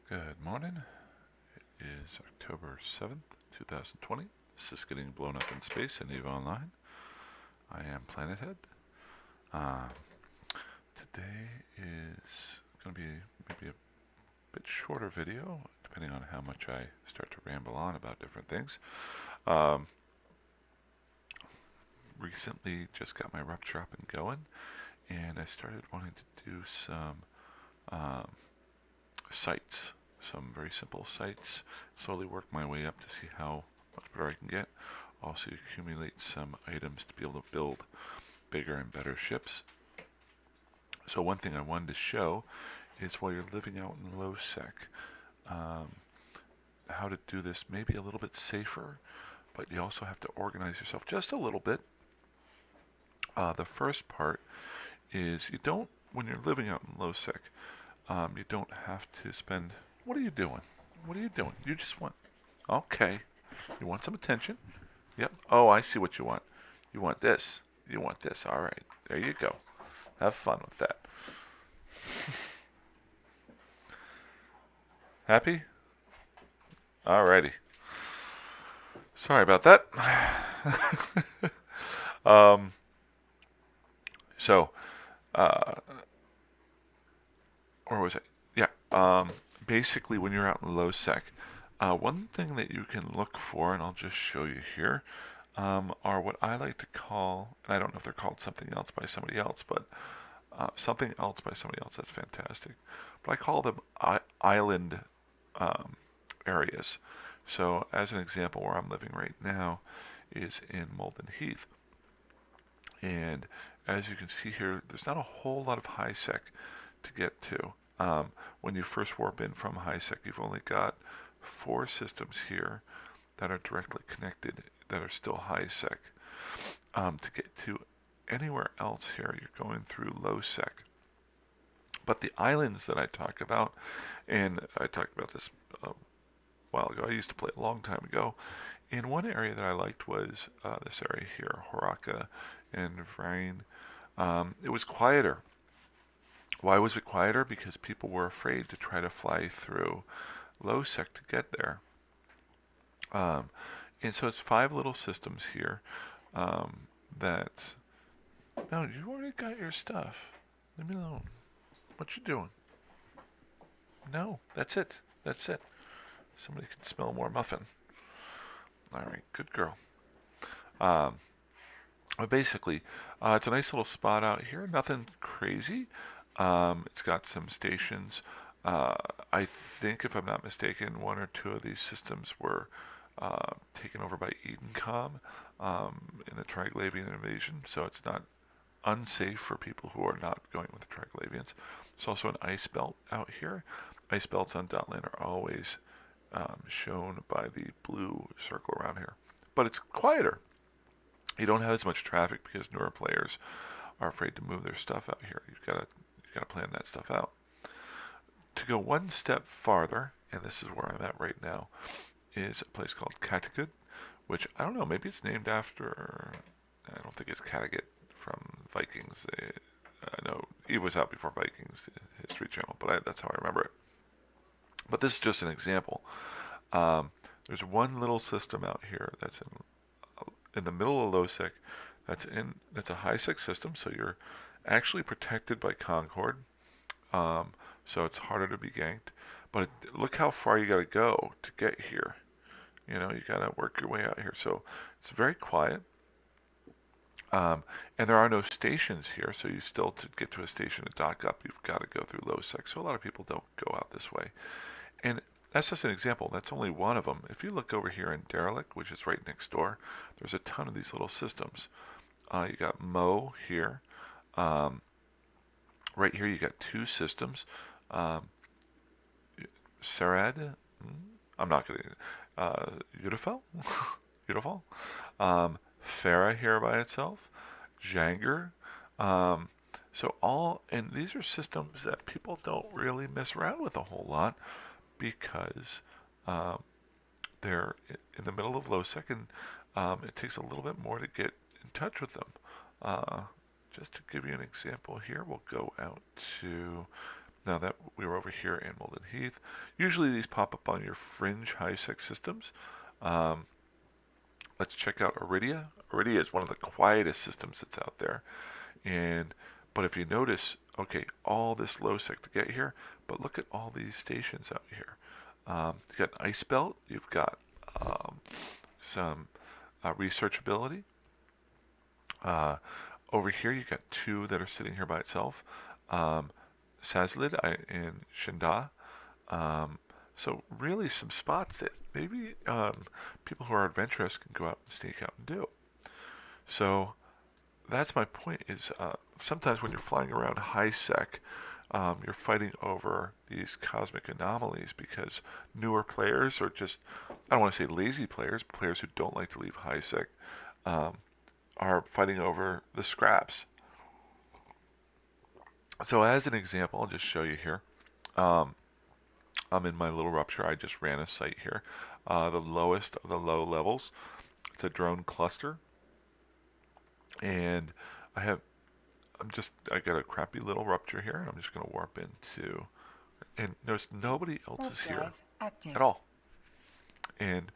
Good morning. It is October 7th, 2020. This is Getting Blown Up in Space and EVE Online. I am Planethead. Uh, Today is going to be maybe a bit shorter video, depending on how much I start to ramble on about different things. Um, Recently just got my rupture up and going, and I started wanting to do some um, sites, some very simple sites, slowly work my way up to see how much better I can get. Also accumulate some items to be able to build bigger and better ships. So one thing I wanted to show is while you're living out in low sec, um, how to do this maybe a little bit safer, but you also have to organize yourself just a little bit. The first part is you don't, when you're living out in low sec, you don't have to spend. What are you doing? What are you doing? You just want. Okay. You want some attention? Yep. Oh, I see what you want. You want this. You want this. All right. There you go. Have fun with that. Happy? Alrighty. Sorry about that. um, so, uh, or was it? Yeah. Basically, when you're out in low sec, one thing that you can look for, and I'll just show you here, are what I like to call, and I don't know if they're called something else by somebody else, but something else by somebody else, that's fantastic. But I call them island um, areas. So, as an example, where I'm living right now is in Malden Heath. And as you can see here, there's not a whole lot of Hisec to get to. When you first warp in from Hisec, you've only got 4 systems here that are directly connected that are still Hisec. To get to anywhere else here, you're going through low sec. But the islands that I talk about, and I talked about this a while ago, I used to play a long time ago, and one area that I liked was this area here, Horaka and Vrain. It was quieter. Why was it quieter? Because people were afraid to try to fly through low sec to get there. Um, and so it's 5 little systems here that. No, you already got your stuff. Leave me alone. What you doing? No, that's it. That's it. Somebody can smell more muffin. All right, good girl. Um, but basically, it's a nice little spot out here. Nothing crazy. It's got some stations. Uh, I think, if I'm not mistaken, 1 or 2 of these systems were taken over by Edencom in the Triglavian invasion, so it's not unsafe for people who are not going with the Triglavians. There's also an ice belt out here. Ice belts on Dotland are always shown by the blue circle around here. But it's quieter. You don't have as much traffic because newer players are afraid to move their stuff out here. You've got to plan that stuff out. To go one step farther, and this is where I'm at right now, is a place called Kattegat, which I don't know, maybe it's named after. I don't think it's Kattegat from Vikings. I know Eve was out before Vikings History Channel, but that's how I remember it. But this is just an example. There's one little system out here that's in the middle of low sec. That's a high sec system, so you're actually protected by Concord. So it's harder to be ganked. But look how far you got to go to get here. You got to work your way out here. So it's very quiet. And there are no stations here, so you still, to get to a station to dock up, you've got to go through low sec. So a lot of people don't go out this way. And that's just an example. That's only one of them. If you look over here in Derelict, which is right next door, there's a ton of these little systems. You got Mo here. Right here, you got 2 systems. Sarad, I'm not going to. Udafel? Udafal? Farah here by itself. Janger. And these are systems that people don't really mess around with a whole lot because they're in the middle of low sec, and it takes a little bit more to get in touch with them. Just to give you an example here, we'll go out to Now that we were over here in Molden Heath, usually these pop up on your fringe Hisec systems. Um, let's check out Iridia. Iridia is one of the quietest systems that's out there. And but if you notice, okay, all this low sec to get here, but look at all these stations out here. You've got an ice belt. You've got some researchability. Uh, over here, you got two that are sitting here by itself. Um, Sazlid and Shinda. Um, so really some spots that maybe people who are adventurous can go out and sneak out and do. So that's my point is sometimes when you're flying around high sec, you're fighting over these cosmic anomalies because newer players or just, I don't want to say lazy players, but players who don't like to leave high sec, um, are fighting over the scraps. So as an example, I'll just show you here. Um, I'm in my little rupture. I just ran a site here. The lowest of the low levels. It's a drone cluster. And I have, I got a crappy little rupture here. And I'm just going to warp into, and there's nobody else is here at all. And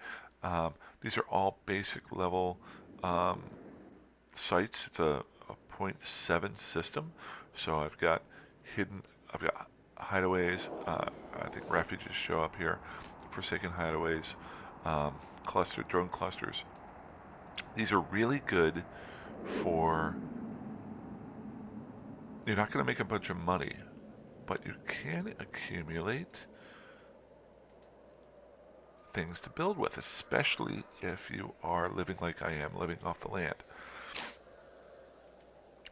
these are all basic level um, sites. It's a 0.7 system. So I've got hideaways. I think refuges show up here, forsaken hideaways, drone clusters. These are really good for. You're not going to make a bunch of money, but you can accumulate things to build with, especially if you are living like I am, living off the land.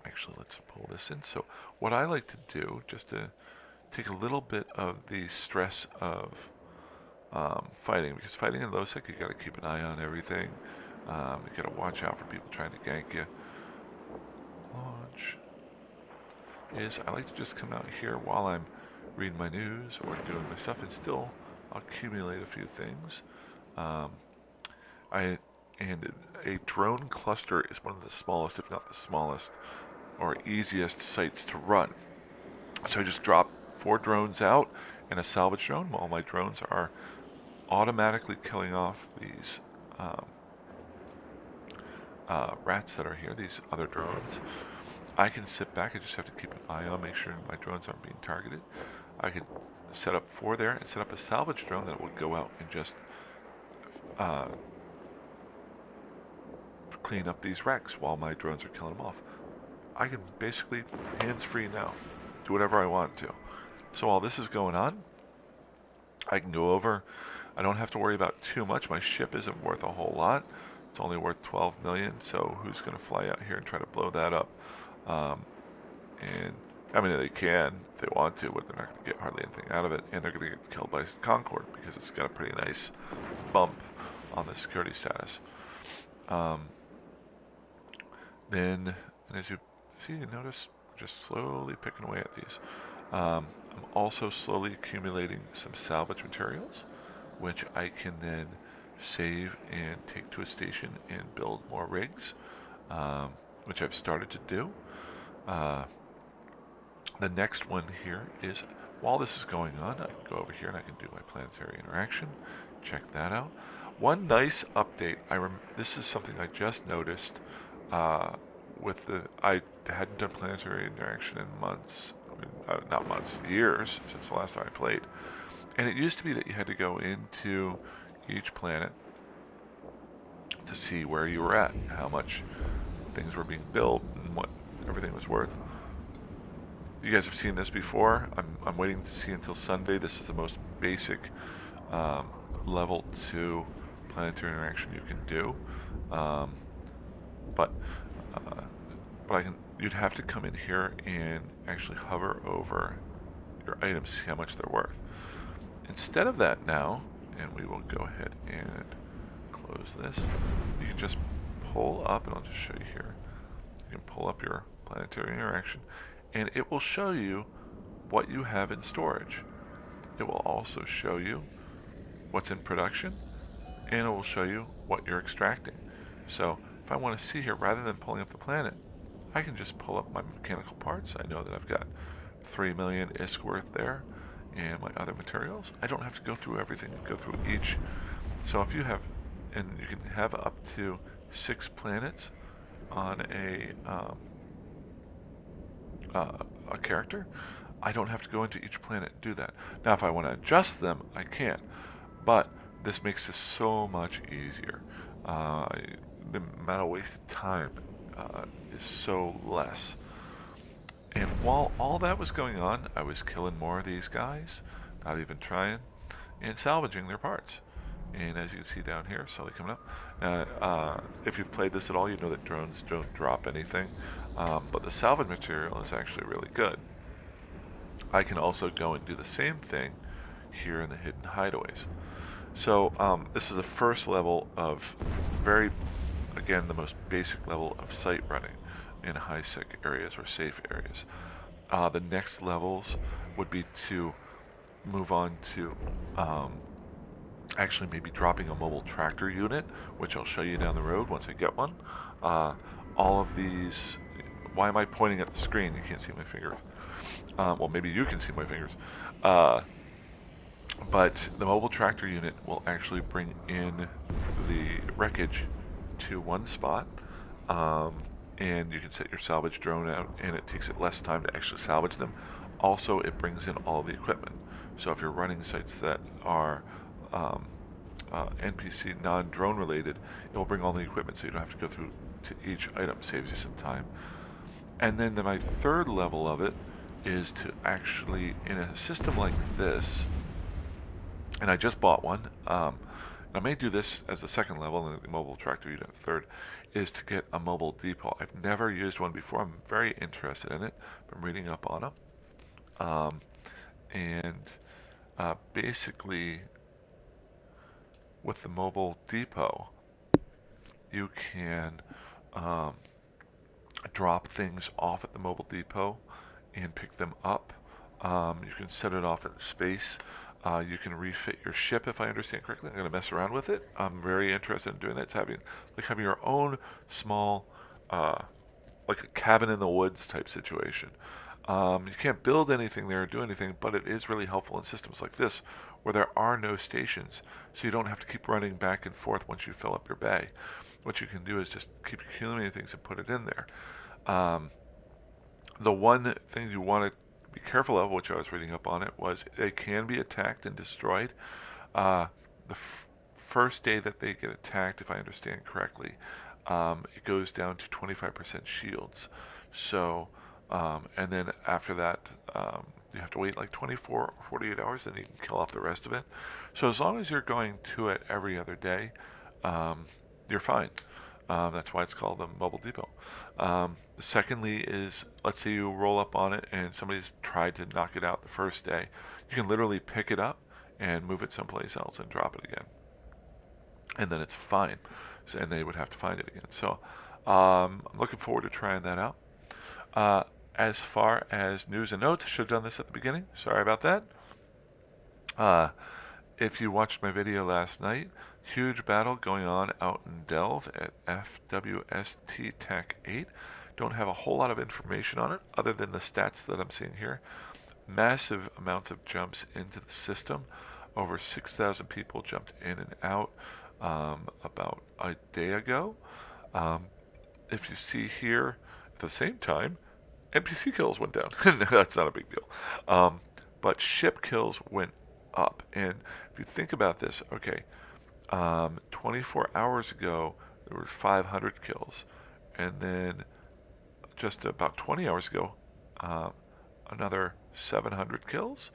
Actually, let's pull this in. So what I like to do, just to take a little bit of the stress of fighting, because fighting in low sec, you got to keep an eye on everything. You got to watch out for people trying to gank you. Launch is I like to just come out here while I'm reading my news or doing my stuff and still accumulate a few things. Um, I and a drone cluster is one of the smallest, if not the smallest, or easiest sites to run. So I just drop 4 drones out and a salvage drone. All my drones are automatically killing off these rats that are here, these other drones. I can sit back, I just have to keep an eye on, make sure my drones aren't being targeted. I can set up 4 there and set up a salvage drone that would go out and just clean up these wrecks while my drones are killing them off. I can basically hands-free now, do whatever I want to. So while this is going on, I can go over. I don't have to worry about too much. My ship isn't worth a whole lot. It's only worth 12 million, so who's going to fly out here and try to blow that up? And I mean, they can if they want to, but they're not going to get hardly anything out of it, and they're going to get killed by Concord because it's got a pretty nice bump on the security status. Then, and as you see, you notice, just slowly picking away at these. I'm also slowly accumulating some salvage materials, which I can then save and take to a station and build more rigs, which I've started to do. The next one here is, while this is going on, I can go over here and I can do my planetary interaction. Check that out. One nice update, this is something I just noticed I hadn't done planetary interaction in months, not months, years since the last time I played. And it used to be that you had to go into each planet to see where you were at, how much things were being built, and what everything was worth. You guys have seen this before. I'm waiting to see until Sunday. This is the most basic level 2 planetary interaction you can do. But you'd have to come in here and actually hover over your items, see how much they're worth. Instead of that now, and we will go ahead and close this, you can just pull up, and I'll just show you here. You can pull up your planetary interaction, and it will show you what you have in storage. It will also show you what's in production, and it will show you what you're extracting. So if I want to see here, rather than pulling up the planet, I can just pull up my mechanical parts. I know that I've got 3 million ISK worth there, and my other materials. I don't have to go through everything and go through each. So if you have, and you can have up to 6 planets on a character. I don't have to go into each planet and do that. Now, if I want to adjust them, I can, but this makes this so much easier. Uh, the amount of wasted time is so less. And while all that was going on, I was killing more of these guys, not even trying, and salvaging their parts. And as you can see down here, slowly coming up. If you've played this at all, you know that drones don't drop anything, but the salvage material is actually really good. I can also go and do the same thing here in the hidden hideaways. So this is the first level of again, the most basic level of site running in high-sec areas or safe areas. The next levels would be to move on to actually maybe dropping a mobile tractor unit, which I'll show you down the road once I get one. All of these, why am I pointing at the screen? You can't see my fingers. Well, maybe you can see my fingers. But the mobile tractor unit will actually bring in the wreckage to one spot, and you can set your salvage drone out, and it takes it less time to actually salvage them. Also, it brings in all the equipment. So if you're running sites that are NPC non-drone related, it will bring all the equipment so you don't have to go through to each item. Saves you some time. And then my third level of it is to actually, in a system like this, and I just bought one. I may do this as a second level, and the mobile tractor unit third, is to get a mobile depot. I've never used one before. I'm very interested in it. I'm reading up on them. And basically, with the mobile depot, you can drop things off at the mobile depot and pick them up. You can set it off in space. You can refit your ship, if I understand correctly. I'm going to mess around with it. I'm very interested in doing that. It's having your own small, like a cabin in the woods type situation. You can't build anything there or do anything, but it is really helpful in systems like this where there are no stations, so you don't have to keep running back and forth once you fill up your bay. What you can do is just keep accumulating things and put it in there. The one thing you want to be careful of, which I was reading up on it, was they can be attacked and destroyed. The first day that they get attacked, if I understand correctly, it goes down to 25% shields. So, and then after that, you have to wait like 24 or 48 hours, then you can kill off the rest of it. So as long as you're going to it every other day, you're fine. That's why it's called a mobile depot. Secondly is, let's say you roll up on it and somebody's tried to knock it out the first day. You can literally pick it up and move it someplace else and drop it again. And then it's fine. And they would have to find it again. So I'm looking forward to trying that out. As far as news and notes, I should have done this at the beginning. Sorry about that. If you watched my video last night, huge battle going on out in Delve at FWST Tech 8. Don't have a whole lot of information on it other than the stats that I'm seeing here. Massive amounts of jumps into the system. Over 6,000 people jumped in and out about a day ago. If you see here, at the same time, NPC kills went down. That's not a big deal. But ship kills went up. And if you think about this, okay, 24 hours ago, there were 500 kills. And then just about 20 hours ago, another 700 kills.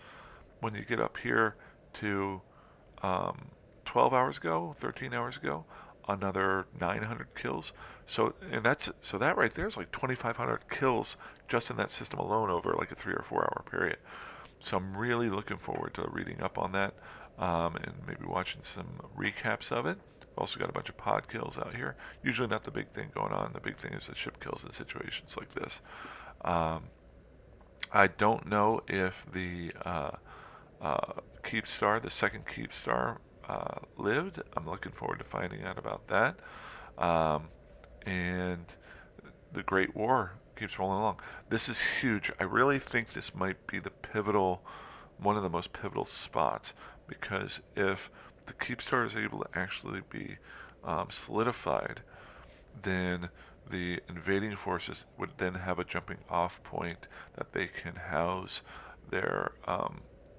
When you get up here to 12 hours ago, 13 hours ago, another 900 kills. So that right there is like 2,500 kills just in that system alone over like a 3 or 4 hour period. So I'm really looking forward to reading up on that and maybe watching some recaps of it. We've also got a bunch of pod kills out here. Usually not the big thing going on. The big thing is the ship kills in situations like this. I don't know if the Keep Star, the second Keep Star, lived. I'm looking forward to finding out about that. And the Great War keeps rolling along. This is huge. I really think this might be the pivotal, one of the most pivotal spots, because if the keep star is able to actually be solidified, then the invading forces would then have a jumping off point that they can house their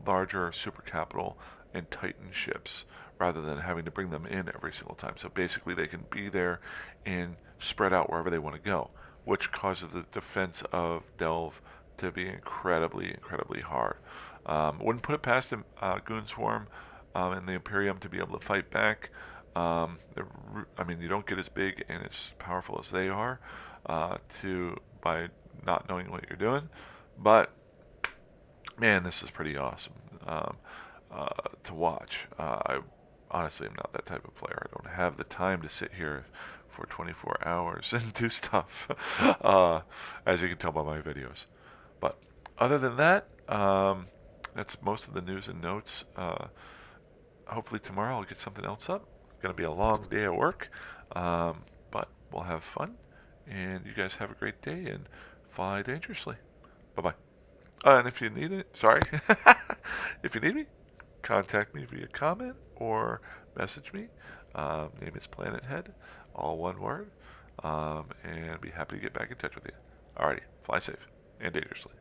larger super capital and Titan ships rather than having to bring them in every single time. So basically, they can be there and spread out wherever they want to go, which causes the defense of Delve to be incredibly, incredibly hard. Wouldn't put it past him, Goon Swarm and the Imperium to be able to fight back. I mean, you don't get as big and as powerful as they are to by not knowing what you're doing, but man, this is pretty awesome to watch. I honestly am not that type of player. I don't have the time to sit here for 24 hours and do stuff, as you can tell by my videos. But other than that, that's most of the news and notes. Hopefully tomorrow I'll get something else up. It's going to be a long day at work, but we'll have fun. And you guys have a great day and fly dangerously. Bye bye. And if you need it, sorry, if you need me, contact me via comment or message me. Name is Planet Head, all one word, and be happy to get back in touch with you. Alrighty, fly safe and dangerously.